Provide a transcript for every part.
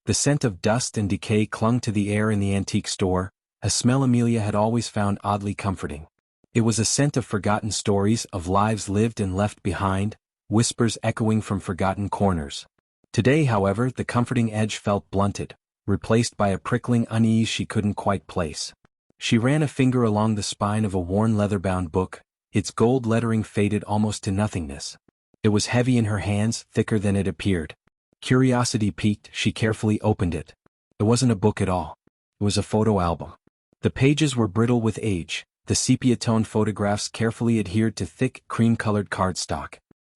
The scent of dust and decay clung to the air in the antique store, a smell Amelia had always found oddly comforting. It was a scent of forgotten stories, of lives lived and left behind, whispers echoing from forgotten corners. Today, however, the comforting edge felt blunted, replaced by a prickling unease she couldn't quite place. She ran a finger along the spine of a worn leather-bound book, its gold lettering faded almost to nothingness. It was heavy in her hands, thicker than it appeared. Curiosity piqued, she carefully opened it. It wasn't a book at all. It was a photo album. The pages were brittle with age, the sepia-toned photographs carefully adhered to thick, cream-colored cardstock.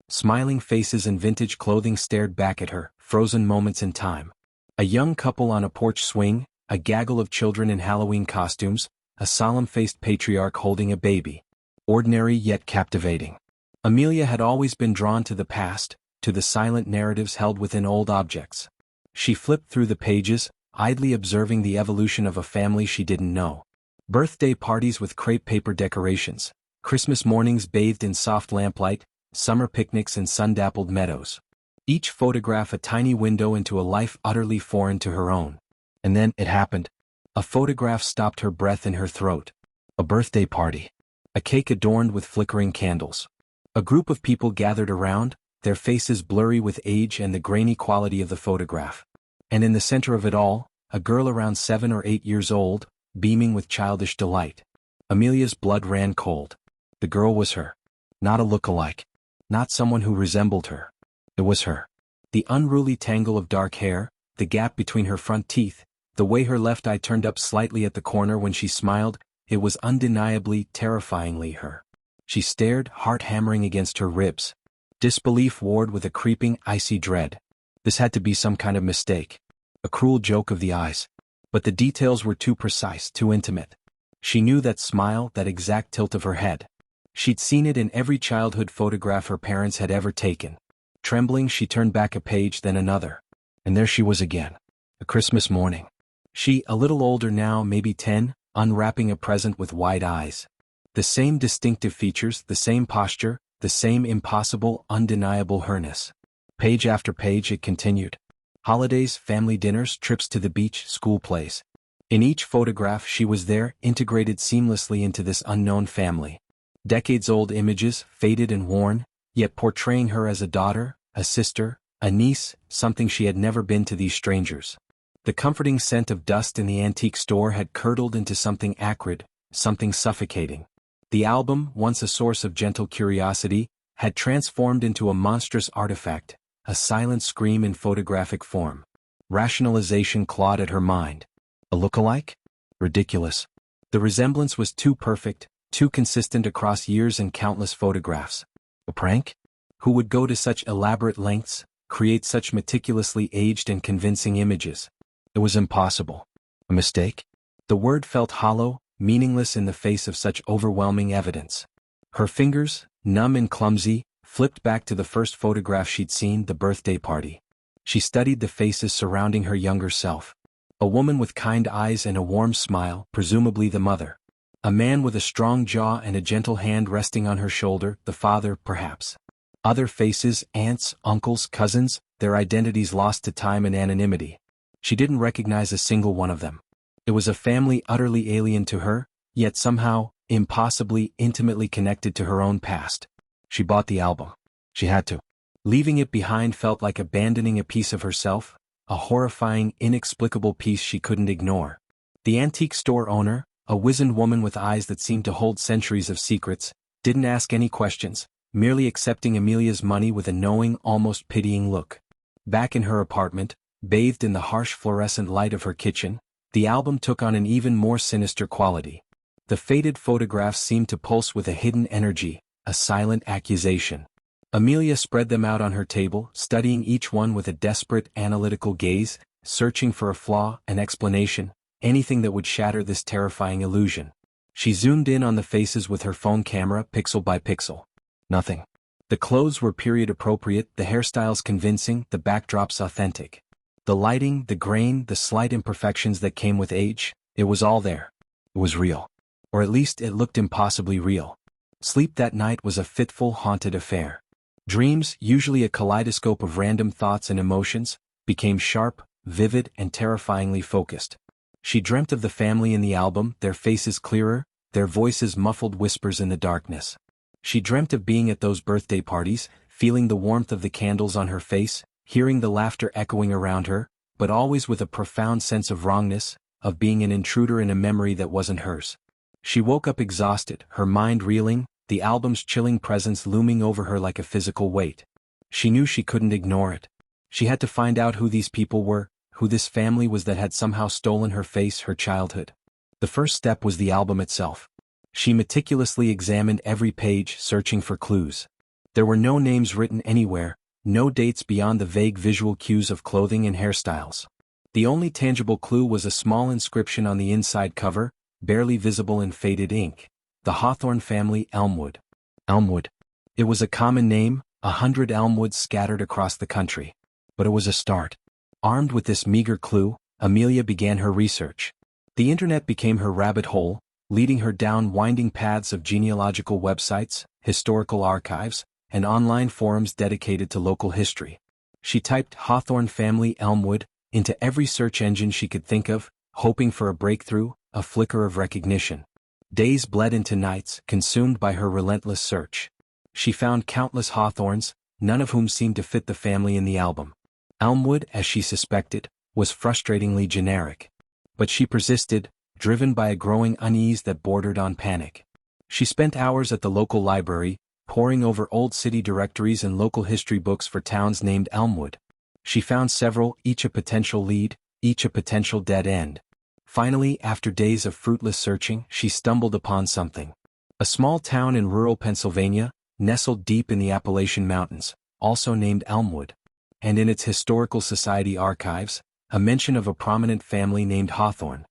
Smiling faces in vintage clothing stared back at her, frozen moments in time. A young couple on a porch swing, a gaggle of children in Halloween costumes, a solemn-faced patriarch holding a baby. Ordinary yet captivating. Amelia had always been drawn to the past, to the silent narratives held within old objects. She flipped through the pages, idly observing the evolution of a family she didn't know. Birthday parties with crepe paper decorations, Christmas mornings bathed in soft lamplight, summer picnics in sun-dappled meadows. Each photograph a tiny window into a life utterly foreign to her own. And then it happened. A photograph stopped her breath in her throat. A birthday party. A cake adorned with flickering candles. A group of people gathered around, their faces blurry with age and the grainy quality of the photograph. And in the center of it all, a girl around 7 or 8 years old, beaming with childish delight. Amelia's blood ran cold. The girl was her. Not a look-alike. Not someone who resembled her. It was her. The unruly tangle of dark hair, the gap between her front teeth, the way her left eye turned up slightly at the corner when she smiled, it was undeniably, terrifyingly her. She stared, heart hammering against her ribs. Disbelief warred with a creeping, icy dread. This had to be some kind of mistake. A cruel joke of the eyes. But the details were too precise, too intimate. She knew that smile, that exact tilt of her head. She'd seen it in every childhood photograph her parents had ever taken. Trembling, she turned back a page, then another. And there she was again. A Christmas morning. She, a little older now, maybe 10, unwrapping a present with wide eyes. The same distinctive features, the same posture, the same impossible, undeniable herness. Page after page it continued. Holidays, family dinners, trips to the beach, school plays. In each photograph she was there, integrated seamlessly into this unknown family. Decades-old images, faded and worn, yet portraying her as a daughter, a sister, a niece, something she had never been to these strangers. The comforting scent of dust in the antique store had curdled into something acrid, something suffocating. The album, once a source of gentle curiosity, had transformed into a monstrous artifact, a silent scream in photographic form. Rationalization clawed at her mind. A look-alike? Ridiculous. The resemblance was too perfect, too consistent across years and countless photographs. A prank? Who would go to such elaborate lengths, create such meticulously aged and convincing images? It was impossible. A mistake? The word felt hollow, meaningless in the face of such overwhelming evidence. Her fingers, numb and clumsy, flipped back to the first photograph she'd seen, the birthday party. She studied the faces surrounding her younger self. A woman with kind eyes and a warm smile, presumably the mother. A man with a strong jaw and a gentle hand resting on her shoulder, the father, perhaps. Other faces, aunts, uncles, cousins, their identities lost to time and anonymity. She didn't recognize a single one of them. It was a family utterly alien to her, yet somehow, impossibly, intimately connected to her own past. She bought the album. She had to. Leaving it behind felt like abandoning a piece of herself, a horrifying, inexplicable piece she couldn't ignore. The antique store owner, a wizened woman with eyes that seemed to hold centuries of secrets, didn't ask any questions, merely accepting Amelia's money with a knowing, almost pitying look. Back in her apartment, bathed in the harsh fluorescent light of her kitchen, the album took on an even more sinister quality. The faded photographs seemed to pulse with a hidden energy, a silent accusation. Amelia spread them out on her table, studying each one with a desperate, analytical gaze, searching for a flaw, an explanation, anything that would shatter this terrifying illusion. She zoomed in on the faces with her phone camera, pixel by pixel. Nothing. The clothes were period-appropriate, the hairstyles convincing, the backdrops authentic. The lighting, the grain, the slight imperfections that came with age, it was all there. It was real. Or at least it looked impossibly real. Sleep that night was a fitful, haunted affair. Dreams, usually a kaleidoscope of random thoughts and emotions, became sharp, vivid and terrifyingly focused. She dreamt of the family in the album, their faces clearer, their voices muffled whispers in the darkness. She dreamt of being at those birthday parties, feeling the warmth of the candles on her face, hearing the laughter echoing around her, but always with a profound sense of wrongness, of being an intruder in a memory that wasn't hers. She woke up exhausted, her mind reeling, the album's chilling presence looming over her like a physical weight. She knew she couldn't ignore it. She had to find out who these people were, who this family was that had somehow stolen her face, her childhood. The first step was the album itself. She meticulously examined every page, searching for clues. There were no names written anywhere, no dates beyond the vague visual cues of clothing and hairstyles. The only tangible clue was a small inscription on the inside cover, barely visible in faded ink. The Hawthorne family, Elmwood. Elmwood. It was a common name, 100 Elmwoods scattered across the country. But it was a start. Armed with this meager clue, Amelia began her research. The internet became her rabbit hole, leading her down winding paths of genealogical websites, historical archives, and online forums dedicated to local history. She typed Hawthorne family Elmwood into every search engine she could think of, hoping for a breakthrough, a flicker of recognition. Days bled into nights, consumed by her relentless search. She found countless Hawthorns, none of whom seemed to fit the family in the album. Elmwood, as she suspected, was frustratingly generic. But she persisted, driven by a growing unease that bordered on panic. She spent hours at the local library, poring over old city directories and local history books for towns named Elmwood. She found several, each a potential lead, each a potential dead end. Finally, after days of fruitless searching, she stumbled upon something. A small town in rural Pennsylvania, nestled deep in the Appalachian Mountains, also named Elmwood. And in its Historical Society archives, a mention of a prominent family named Hawthorne.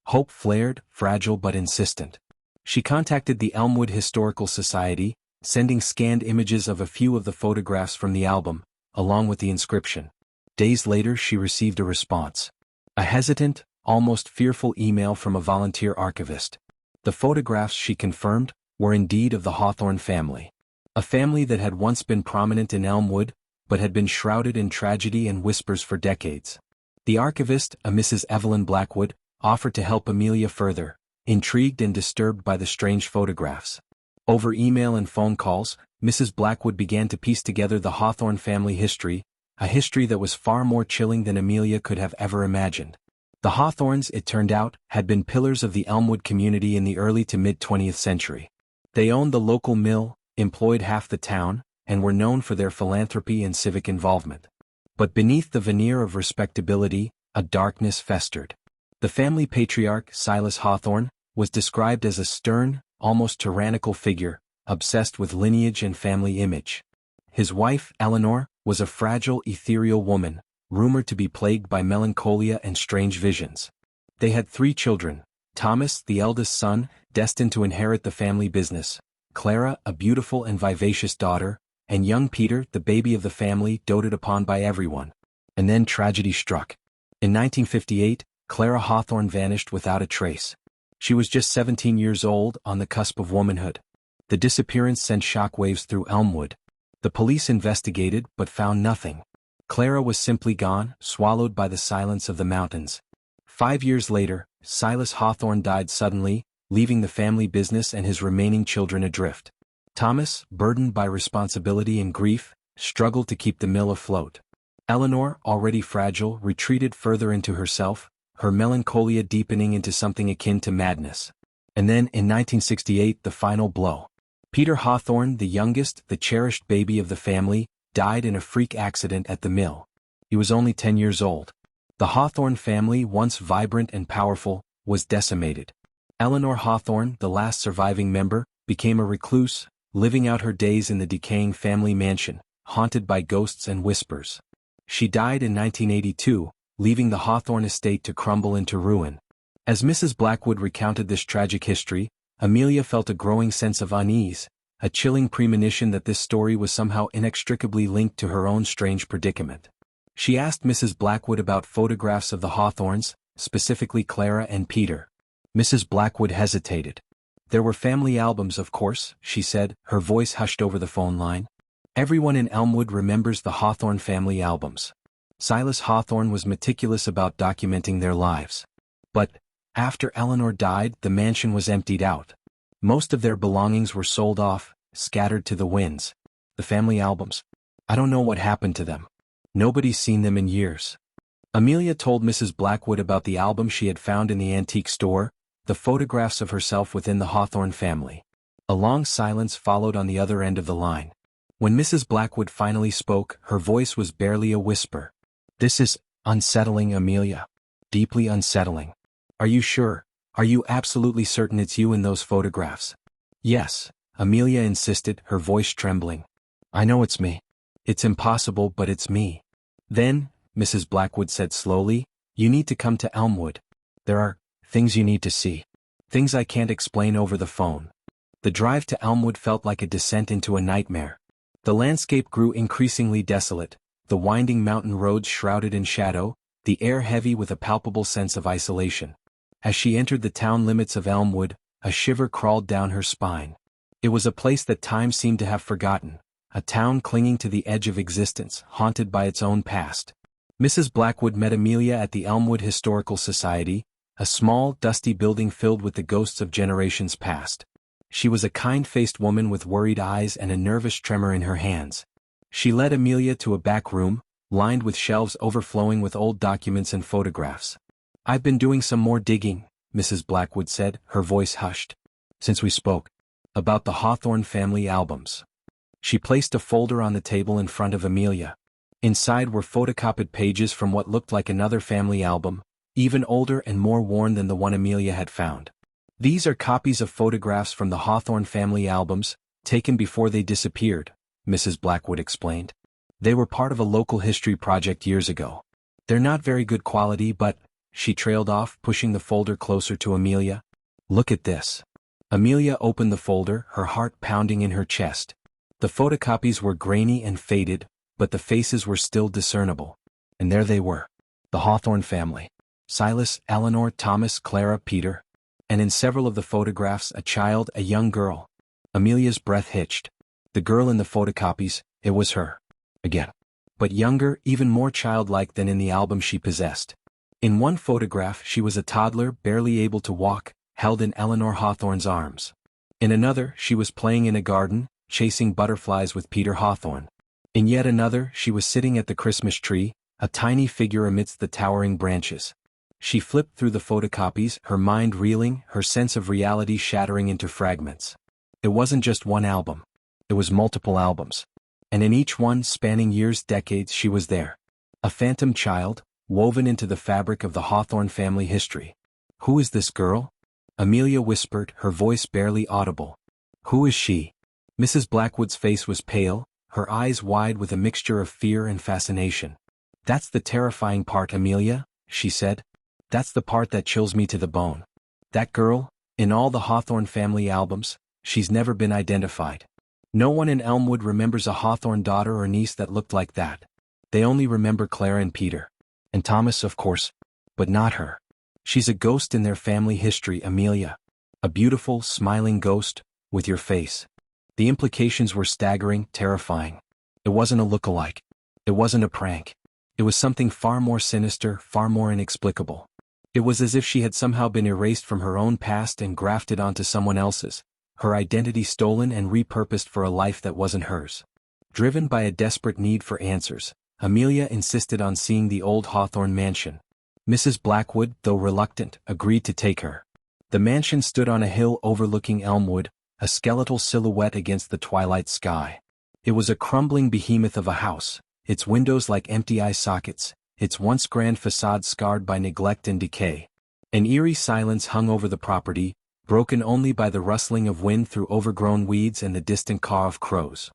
Hope flared, fragile but insistent. She contacted the Elmwood Historical Society, sending scanned images of a few of the photographs from the album, along with the inscription. Days later she received a response. A hesitant, almost fearful email from a volunteer archivist. The photographs, she confirmed, were indeed of the Hawthorne family. A family that had once been prominent in Elmwood, but had been shrouded in tragedy and whispers for decades. The archivist, a Mrs. Evelyn Blackwood, offered to help Amelia further, intrigued and disturbed by the strange photographs. Over email and phone calls, Mrs. Blackwood began to piece together the Hawthorne family history, a history that was far more chilling than Amelia could have ever imagined. The Hawthornes, it turned out, had been pillars of the Elmwood community in the early to mid-20th century. They owned the local mill, employed half the town, and were known for their philanthropy and civic involvement. But beneath the veneer of respectability, a darkness festered. The family patriarch, Silas Hawthorne, was described as a stern, almost tyrannical figure, obsessed with lineage and family image. His wife, Eleanor, was a fragile, ethereal woman, rumored to be plagued by melancholia and strange visions. They had 3 children: Thomas, the eldest son, destined to inherit the family business; Clara, a beautiful and vivacious daughter; and young Peter, the baby of the family, doted upon by everyone. And then tragedy struck. In 1958, Clara Hawthorne vanished without a trace. She was just 17 years old, on the cusp of womanhood. The disappearance sent shockwaves through Elmwood. The police investigated, but found nothing. Clara was simply gone, swallowed by the silence of the mountains. 5 years later, Silas Hawthorne died suddenly, leaving the family business and his remaining children adrift. Thomas, burdened by responsibility and grief, struggled to keep the mill afloat. Eleanor, already fragile, retreated further into herself, her melancholia deepening into something akin to madness. And then, in 1968, the final blow. Peter Hawthorne, the youngest, the cherished baby of the family, died in a freak accident at the mill. He was only 10 years old. The Hawthorne family, once vibrant and powerful, was decimated. Eleanor Hawthorne, the last surviving member, became a recluse, living out her days in the decaying family mansion, haunted by ghosts and whispers. She died in 1982, leaving the Hawthorne estate to crumble into ruin. As Mrs. Blackwood recounted this tragic history, Amelia felt a growing sense of unease, a chilling premonition that this story was somehow inextricably linked to her own strange predicament. She asked Mrs. Blackwood about photographs of the Hawthornes, specifically Clara and Peter. Mrs. Blackwood hesitated. There were family albums, of course, she said, her voice hushed over the phone line. Everyone in Elmwood remembers the Hawthorne family albums. Silas Hawthorne was meticulous about documenting their lives. But, after Eleanor died, the mansion was emptied out. Most of their belongings were sold off, scattered to the winds. The family albums. I don't know what happened to them. Nobody's seen them in years. Amelia told Mrs. Blackwood about the album she had found in the antique store, the photographs of herself within the Hawthorne family. A long silence followed on the other end of the line. When Mrs. Blackwood finally spoke, her voice was barely a whisper. "This is unsettling, Amelia. Deeply unsettling. Are you sure? Are you absolutely certain it's you in those photographs?" "Yes," Amelia insisted, her voice trembling. "I know it's me. It's impossible, but it's me." "Then," Mrs. Blackwood said slowly, "you need to come to Elmwood. There are things you need to see. Things I can't explain over the phone." The drive to Elmwood felt like a descent into a nightmare. The landscape grew increasingly desolate, the winding mountain roads shrouded in shadow, the air heavy with a palpable sense of isolation. As she entered the town limits of Elmwood, a shiver crawled down her spine. It was a place that time seemed to have forgotten, a town clinging to the edge of existence, haunted by its own past. Mrs. Blackwood met Amelia at the Elmwood Historical Society, a small, dusty building filled with the ghosts of generations past. She was a kind-faced woman with worried eyes and a nervous tremor in her hands. She led Amelia to a back room, lined with shelves overflowing with old documents and photographs. "I've been doing some more digging," Mrs. Blackwood said, her voice hushed. "Since we spoke. About the Hawthorne family albums." She placed a folder on the table in front of Amelia. Inside were photocopied pages from what looked like another family album, even older and more worn than the one Amelia had found. "These are copies of photographs from the Hawthorne family albums, taken before they disappeared," Mrs. Blackwood explained. "They were part of a local history project years ago. They're not very good quality, but," she trailed off, pushing the folder closer to Amelia. "Look at this." Amelia opened the folder, her heart pounding in her chest. The photocopies were grainy and faded, but the faces were still discernible. And there they were. The Hawthorne family. Silas, Eleanor, Thomas, Clara, Peter. And in several of the photographs, a child, a young girl. Amelia's breath hitched. The girl in the photocopies, it was her. Again. But younger, even more childlike than in the album she possessed. In one photograph she was a toddler, barely able to walk, held in Eleanor Hawthorne's arms. In another, she was playing in a garden, chasing butterflies with Peter Hawthorne. In yet another, she was sitting at the Christmas tree, a tiny figure amidst the towering branches. She flipped through the photocopies, her mind reeling, her sense of reality shattering into fragments. It wasn't just one album. It was multiple albums. And in each one, spanning years, decades, she was there. A phantom child, woven into the fabric of the Hawthorne family history. "Who is this girl?" Amelia whispered, her voice barely audible. "Who is she?" Mrs. Blackwood's face was pale, her eyes wide with a mixture of fear and fascination. "That's the terrifying part, Amelia," she said. "That's the part that chills me to the bone. That girl, in all the Hawthorne family albums, she's never been identified. No one in Elmwood remembers a Hawthorne daughter or niece that looked like that. They only remember Clara and Peter. And Thomas, of course. But not her. She's a ghost in their family history, Amelia. A beautiful, smiling ghost, with your face." The implications were staggering, terrifying. It wasn't a look-alike. It wasn't a prank. It was something far more sinister, far more inexplicable. It was as if she had somehow been erased from her own past and grafted onto someone else's, her identity stolen and repurposed for a life that wasn't hers. Driven by a desperate need for answers, Amelia insisted on seeing the old Hawthorne mansion. Mrs. Blackwood, though reluctant, agreed to take her. The mansion stood on a hill overlooking Elmwood, a skeletal silhouette against the twilight sky. It was a crumbling behemoth of a house, its windows like empty eye sockets, its once grand facade scarred by neglect and decay. An eerie silence hung over the property, broken only by the rustling of wind through overgrown weeds and the distant caw of crows.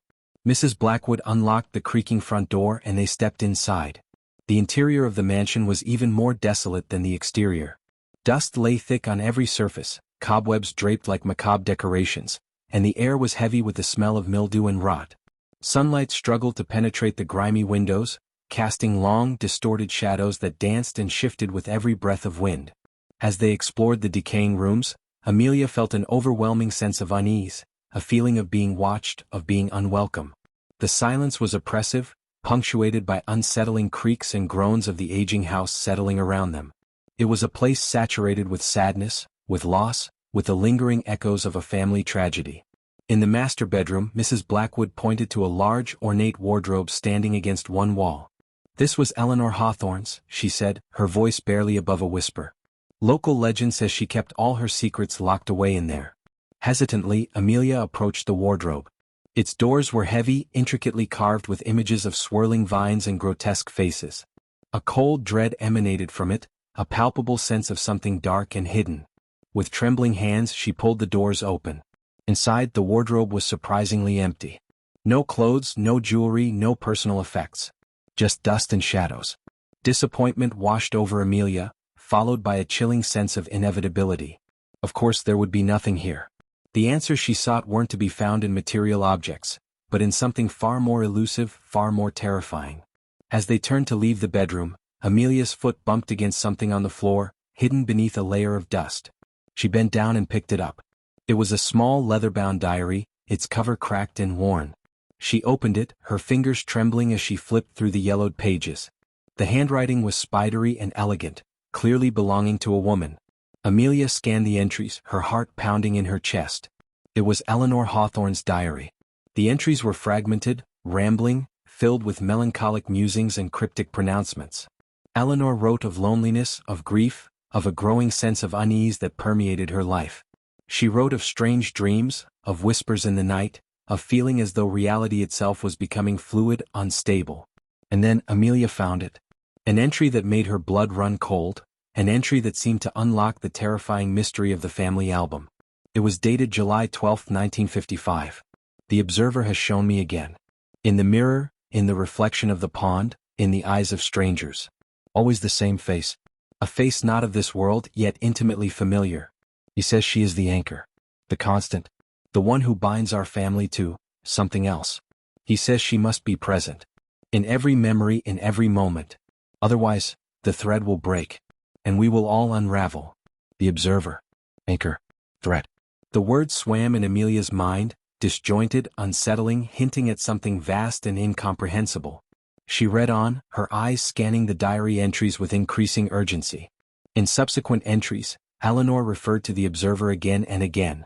Mrs. Blackwood unlocked the creaking front door and they stepped inside. The interior of the mansion was even more desolate than the exterior. Dust lay thick on every surface, cobwebs draped like macabre decorations, and the air was heavy with the smell of mildew and rot. Sunlight struggled to penetrate the grimy windows, casting long, distorted shadows that danced and shifted with every breath of wind. As they explored the decaying rooms, Amelia felt an overwhelming sense of unease, a feeling of being watched, of being unwelcome. The silence was oppressive, punctuated by unsettling creaks and groans of the aging house settling around them. It was a place saturated with sadness, with loss, with the lingering echoes of a family tragedy. In the master bedroom, Mrs. Blackwood pointed to a large, ornate wardrobe standing against one wall. "This was Eleanor Hawthorne's," she said, her voice barely above a whisper. "Local legend says she kept all her secrets locked away in there." Hesitantly, Amelia approached the wardrobe. Its doors were heavy, intricately carved with images of swirling vines and grotesque faces. A cold dread emanated from it, a palpable sense of something dark and hidden. With trembling hands she pulled the doors open. Inside, the wardrobe was surprisingly empty. No clothes, no jewelry, no personal effects. Just dust and shadows. Disappointment washed over Amelia, followed by a chilling sense of inevitability. Of course there would be nothing here. The answers she sought weren't to be found in material objects, but in something far more elusive, far more terrifying. As they turned to leave the bedroom, Amelia's foot bumped against something on the floor, hidden beneath a layer of dust. She bent down and picked it up. It was a small leather-bound diary, its cover cracked and worn. She opened it, her fingers trembling as she flipped through the yellowed pages. The handwriting was spidery and elegant, clearly belonging to a woman. Amelia scanned the entries, her heart pounding in her chest. It was Eleanor Hawthorne's diary. The entries were fragmented, rambling, filled with melancholic musings and cryptic pronouncements. Eleanor wrote of loneliness, of grief, of a growing sense of unease that permeated her life. She wrote of strange dreams, of whispers in the night, of feeling as though reality itself was becoming fluid, unstable. And then Amelia found it. An entry that made her blood run cold, an entry that seemed to unlock the terrifying mystery of the family album. It was dated July 12, 1955. "The observer has shown me again. In the mirror, in the reflection of the pond, in the eyes of strangers. Always the same face. A face not of this world, yet intimately familiar. He says she is the anchor. The constant. The one who binds our family to something else. He says she must be present. In every memory, in every moment. Otherwise, the thread will break. And we will all unravel. The observer. Anchor. Threat." The words swam in Amelia's mind, disjointed, unsettling, hinting at something vast and incomprehensible. She read on, her eyes scanning the diary entries with increasing urgency. In subsequent entries, Eleanor referred to the observer again and again.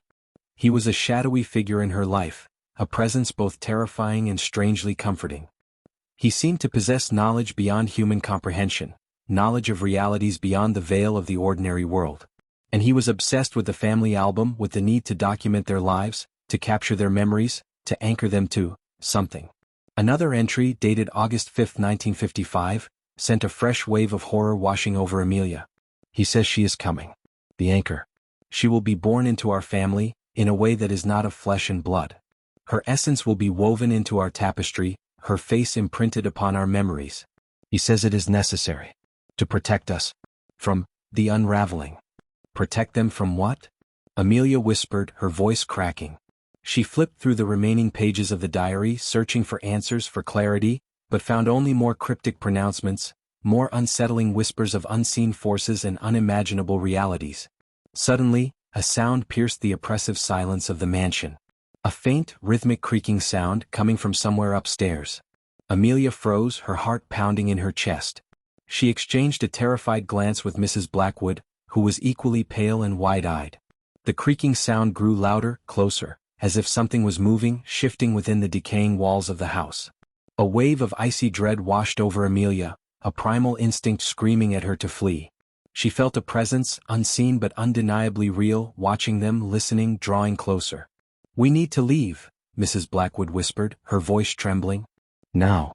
He was a shadowy figure in her life, a presence both terrifying and strangely comforting. He seemed to possess knowledge beyond human comprehension, knowledge of realities beyond the veil of the ordinary world. And he was obsessed with the family album, with the need to document their lives, to capture their memories, to anchor them to something. Another entry, dated August 5, 1955, sent a fresh wave of horror washing over Amelia. "He says she is coming. The anchor. She will be born into our family, in a way that is not of flesh and blood. Her essence will be woven into our tapestry, her face imprinted upon our memories. He says it is necessary. To protect us. From the unraveling." Protect them from what? Amelia whispered, her voice cracking. She flipped through the remaining pages of the diary, searching for answers, for clarity, but found only more cryptic pronouncements, more unsettling whispers of unseen forces and unimaginable realities. Suddenly, a sound pierced the oppressive silence of the mansion. A faint, rhythmic creaking sound coming from somewhere upstairs. Amelia froze, her heart pounding in her chest. She exchanged a terrified glance with Mrs. Blackwood, who was equally pale and wide-eyed. The creaking sound grew louder, closer, as if something was moving, shifting within the decaying walls of the house. A wave of icy dread washed over Amelia, a primal instinct screaming at her to flee. She felt a presence, unseen but undeniably real, watching them, listening, drawing closer. "We need to leave," Mrs. Blackwood whispered, her voice trembling. "Now."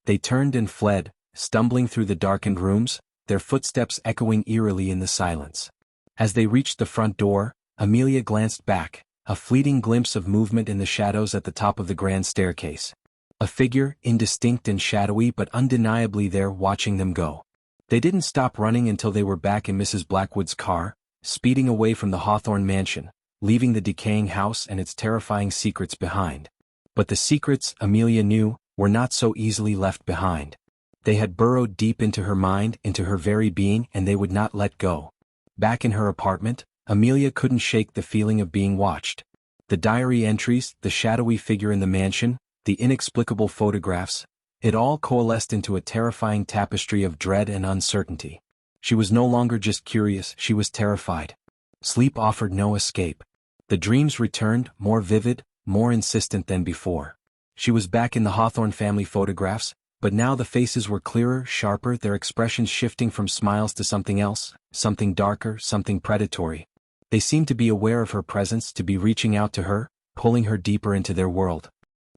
They turned and fled, stumbling through the darkened rooms, their footsteps echoing eerily in the silence. As they reached the front door, Amelia glanced back, a fleeting glimpse of movement in the shadows at the top of the grand staircase. A figure, indistinct and shadowy but undeniably there, watching them go. They didn't stop running until they were back in Mrs. Blackwood's car, speeding away from the Hawthorne mansion, leaving the decaying house and its terrifying secrets behind. But the secrets, Amelia knew, were not so easily left behind. They had burrowed deep into her mind, into her very being, and they would not let go. Back in her apartment, Amelia couldn't shake the feeling of being watched. The diary entries, the shadowy figure in the mansion, the inexplicable photographs, It all coalesced into a terrifying tapestry of dread and uncertainty. She was no longer just curious, she was terrified. Sleep offered no escape. The dreams returned, more vivid, more insistent than before. She was back in the Hawthorne family photographs, but now the faces were clearer, sharper, their expressions shifting from smiles to something else, something darker, something predatory. They seemed to be aware of her presence, to be reaching out to her, pulling her deeper into their world.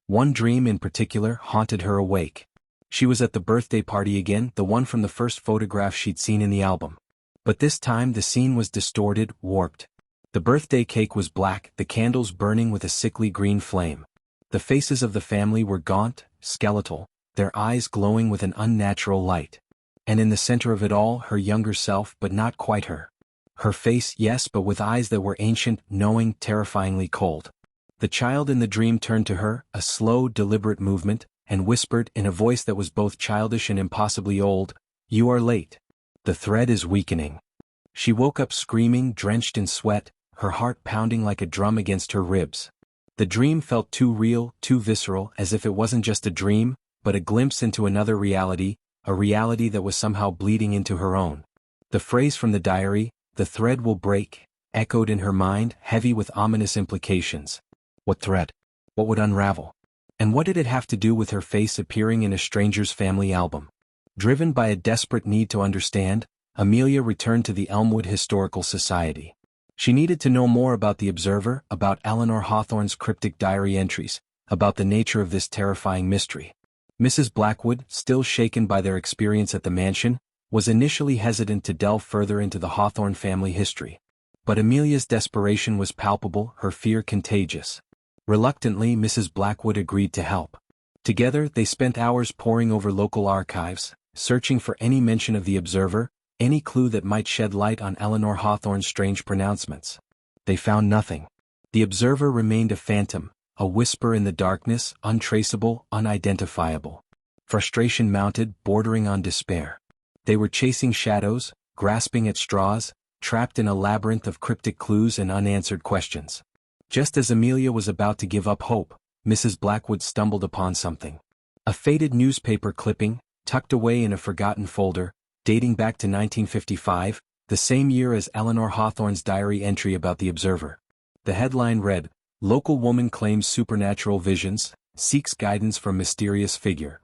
One dream in particular haunted her awake. She was at the birthday party again, the one from the first photograph she'd seen in the album. But this time the scene was distorted, warped. The birthday cake was black, the candles burning with a sickly green flame. The faces of the family were gaunt, skeletal, their eyes glowing with an unnatural light. And in the center of it all, her younger self, but not quite her. Her face, yes, but with eyes that were ancient, knowing, terrifyingly cold. The child in the dream turned to her, a slow, deliberate movement, and whispered in a voice that was both childish and impossibly old, "You are late. The thread is weakening." She woke up screaming, drenched in sweat, her heart pounding like a drum against her ribs. The dream felt too real, too visceral, as if it wasn't just a dream, but a glimpse into another reality, a reality that was somehow bleeding into her own. The phrase from the diary, "The thread will break," echoed in her mind, heavy with ominous implications. What thread? What would unravel? And what did it have to do with her face appearing in a stranger's family album? Driven by a desperate need to understand, Amelia returned to the Elmwood Historical Society. She needed to know more about the Observer, about Eleanor Hawthorne's cryptic diary entries, about the nature of this terrifying mystery. Mrs. Blackwood, still shaken by their experience at the mansion, was initially hesitant to delve further into the Hawthorne family history. But Amelia's desperation was palpable, her fear contagious. Reluctantly, Mrs. Blackwood agreed to help. Together, they spent hours poring over local archives, searching for any mention of the Observer, any clue that might shed light on Eleanor Hawthorne's strange pronouncements. They found nothing. The Observer remained a phantom, a whisper in the darkness, untraceable, unidentifiable. Frustration mounted, bordering on despair. They were chasing shadows, grasping at straws, trapped in a labyrinth of cryptic clues and unanswered questions. Just as Amelia was about to give up hope, Mrs. Blackwood stumbled upon something. A faded newspaper clipping, tucked away in a forgotten folder, dating back to 1955, the same year as Eleanor Hawthorne's diary entry about the Observer. The headline read, "Local woman claims supernatural visions, seeks guidance from mysterious figure."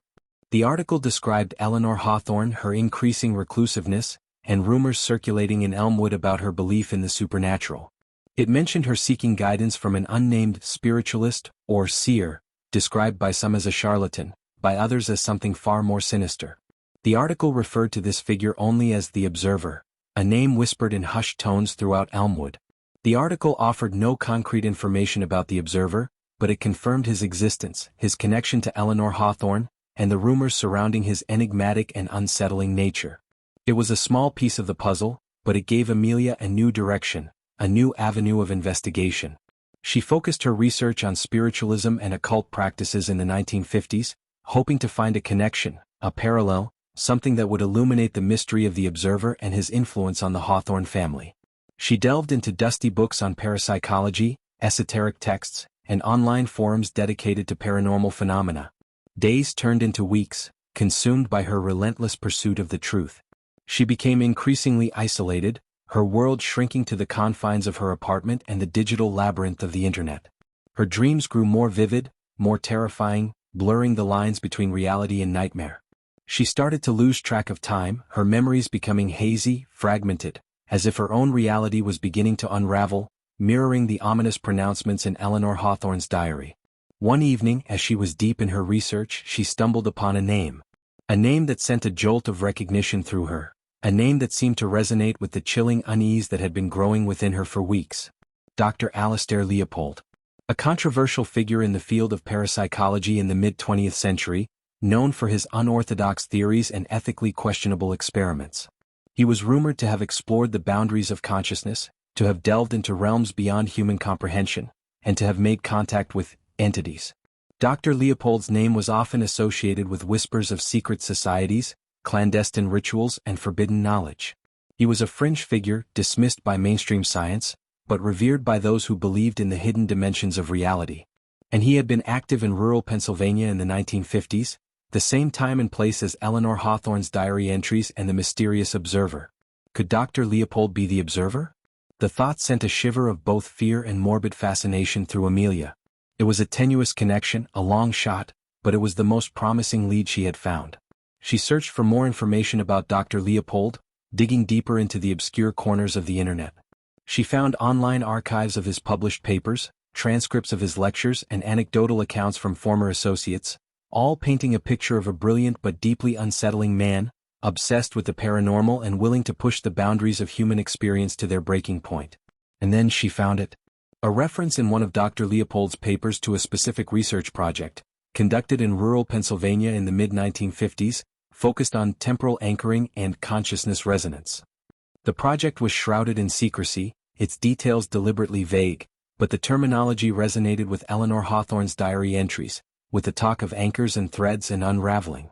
The article described Eleanor Hawthorne, her increasing reclusiveness, and rumors circulating in Elmwood about her belief in the supernatural. It mentioned her seeking guidance from an unnamed spiritualist, or seer, described by some as a charlatan, by others as something far more sinister. The article referred to this figure only as the Observer, a name whispered in hushed tones throughout Elmwood. The article offered no concrete information about the Observer, but it confirmed his existence, his connection to Eleanor Hawthorne, and the rumors surrounding his enigmatic and unsettling nature. It was a small piece of the puzzle, but it gave Amelia a new direction, a new avenue of investigation. She focused her research on spiritualism and occult practices in the 1950s, hoping to find a connection, a parallel, something that would illuminate the mystery of the Observer and his influence on the Hawthorne family. She delved into dusty books on parapsychology, esoteric texts, and online forums dedicated to paranormal phenomena. Days turned into weeks, consumed by her relentless pursuit of the truth. She became increasingly isolated, her world shrinking to the confines of her apartment and the digital labyrinth of the internet. Her dreams grew more vivid, more terrifying, blurring the lines between reality and nightmare. She started to lose track of time, her memories becoming hazy, fragmented, as if her own reality was beginning to unravel, mirroring the ominous pronouncements in Eleanor Hawthorne's diary. One evening, as she was deep in her research, she stumbled upon a name that sent a jolt of recognition through her. A name that seemed to resonate with the chilling unease that had been growing within her for weeks. Dr. Alastair Leopold. A controversial figure in the field of parapsychology in the mid-20th century, known for his unorthodox theories and ethically questionable experiments. He was rumored to have explored the boundaries of consciousness, to have delved into realms beyond human comprehension, and to have made contact with entities. Dr. Leopold's name was often associated with whispers of secret societies, clandestine rituals, and forbidden knowledge. He was a fringe figure, dismissed by mainstream science, but revered by those who believed in the hidden dimensions of reality. And he had been active in rural Pennsylvania in the 1950s, The same time and place as Eleanor Hawthorne's diary entries and the mysterious observer. Could Dr. Leopold be the observer? The thought sent a shiver of both fear and morbid fascination through Amelia. It was a tenuous connection, a long shot, but it was the most promising lead she had found. She searched for more information about Dr. Leopold, digging deeper into the obscure corners of the internet. She found online archives of his published papers, transcripts of his lectures, and anecdotal accounts from former associates, all painting a picture of a brilliant but deeply unsettling man, obsessed with the paranormal and willing to push the boundaries of human experience to their breaking point. And then she found it. A reference in one of Dr. Leopold's papers to a specific research project, conducted in rural Pennsylvania in the mid-1950s, focused on temporal anchoring and consciousness resonance. The project was shrouded in secrecy, its details deliberately vague, but the terminology resonated with Eleanor Hawthorne's diary entries, with the talk of anchors and threads and unraveling.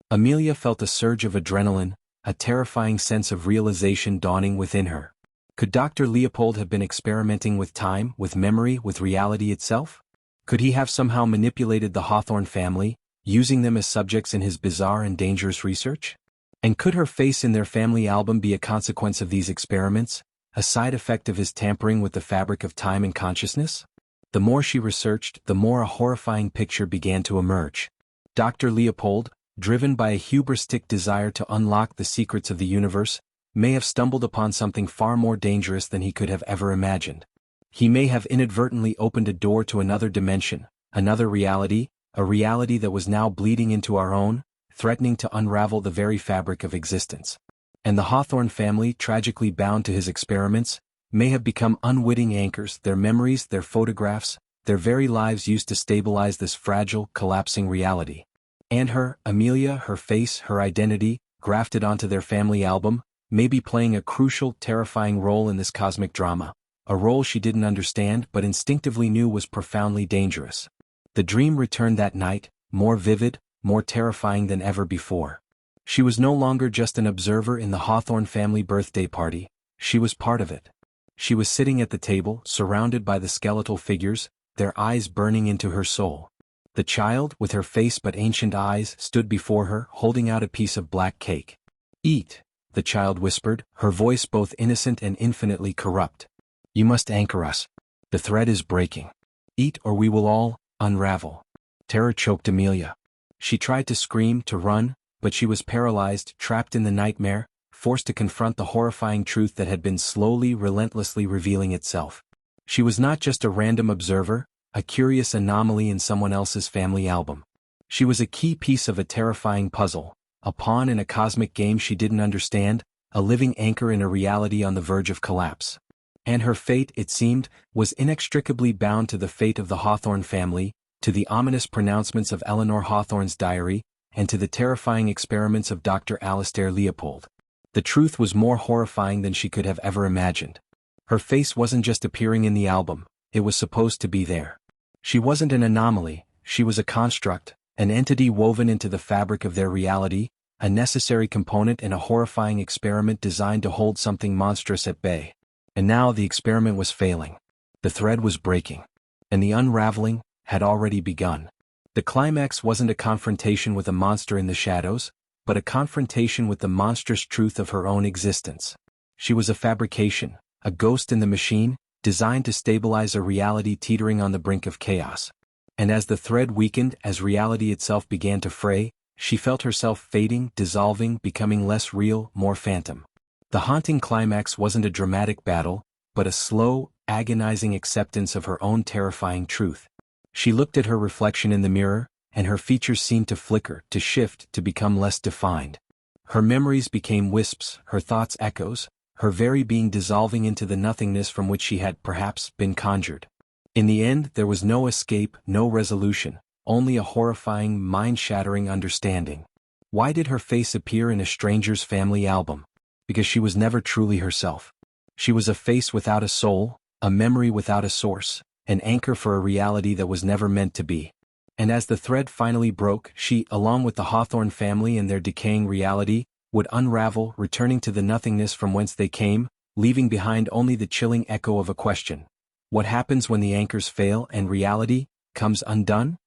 Amelia felt a surge of adrenaline, a terrifying sense of realization dawning within her. Could Dr. Leopold have been experimenting with time, with memory, with reality itself? Could he have somehow manipulated the Hawthorne family, using them as subjects in his bizarre and dangerous research? And could her face in their family album be a consequence of these experiments, a side effect of his tampering with the fabric of time and consciousness? The more she researched, the more a horrifying picture began to emerge. Dr. Leopold, driven by a hubristic desire to unlock the secrets of the universe, may have stumbled upon something far more dangerous than he could have ever imagined. He may have inadvertently opened a door to another dimension, another reality, a reality that was now bleeding into our own, threatening to unravel the very fabric of existence. And the Hawthorne family, tragically bound to his experiments, may have become unwitting anchors, their memories, their photographs, their very lives used to stabilize this fragile, collapsing reality. And her, Amelia, her face, her identity, grafted onto their family album, may be playing a crucial, terrifying role in this cosmic drama, a role she didn't understand but instinctively knew was profoundly dangerous. The dream returned that night, more vivid, more terrifying than ever before. She was no longer just an observer in the Hawthorne family birthday party, she was part of it. She was sitting at the table, surrounded by the skeletal figures, their eyes burning into her soul. The child, with her face but ancient eyes, stood before her, holding out a piece of black cake. "Eat," the child whispered, her voice both innocent and infinitely corrupt. "You must anchor us. The thread is breaking. Eat or we will all unravel." Terror choked Amelia. She tried to scream, to run, but she was paralyzed, trapped in the nightmare, forced to confront the horrifying truth that had been slowly, relentlessly revealing itself. She was not just a random observer, a curious anomaly in someone else's family album. She was a key piece of a terrifying puzzle, a pawn in a cosmic game she didn't understand, a living anchor in a reality on the verge of collapse. And her fate, it seemed, was inextricably bound to the fate of the Hawthorne family, to the ominous pronouncements of Eleanor Hawthorne's diary, and to the terrifying experiments of Dr. Alistair Leopold. The truth was more horrifying than she could have ever imagined. Her face wasn't just appearing in the album, it was supposed to be there. She wasn't an anomaly, she was a construct, an entity woven into the fabric of their reality, a necessary component in a horrifying experiment designed to hold something monstrous at bay. And now the experiment was failing. The thread was breaking. And the unraveling had already begun. The climax wasn't a confrontation with a monster in the shadows, but a confrontation with the monstrous truth of her own existence. She was a fabrication, a ghost in the machine, designed to stabilize a reality teetering on the brink of chaos. And as the thread weakened, as reality itself began to fray, she felt herself fading, dissolving, becoming less real, more phantom. The haunting climax wasn't a dramatic battle, but a slow, agonizing acceptance of her own terrifying truth. She looked at her reflection in the mirror, and her features seemed to flicker, to shift, to become less defined. Her memories became wisps, her thoughts echoes, her very being dissolving into the nothingness from which she had, perhaps, been conjured. In the end, there was no escape, no resolution, only a horrifying, mind-shattering understanding. Why did her face appear in a stranger's family album? Because she was never truly herself. She was a face without a soul, a memory without a source, an anchor for a reality that was never meant to be. And as the thread finally broke, she, along with the Hawthorne family and their decaying reality, would unravel, returning to the nothingness from whence they came, leaving behind only the chilling echo of a question. What happens when the anchors fail and reality comes undone?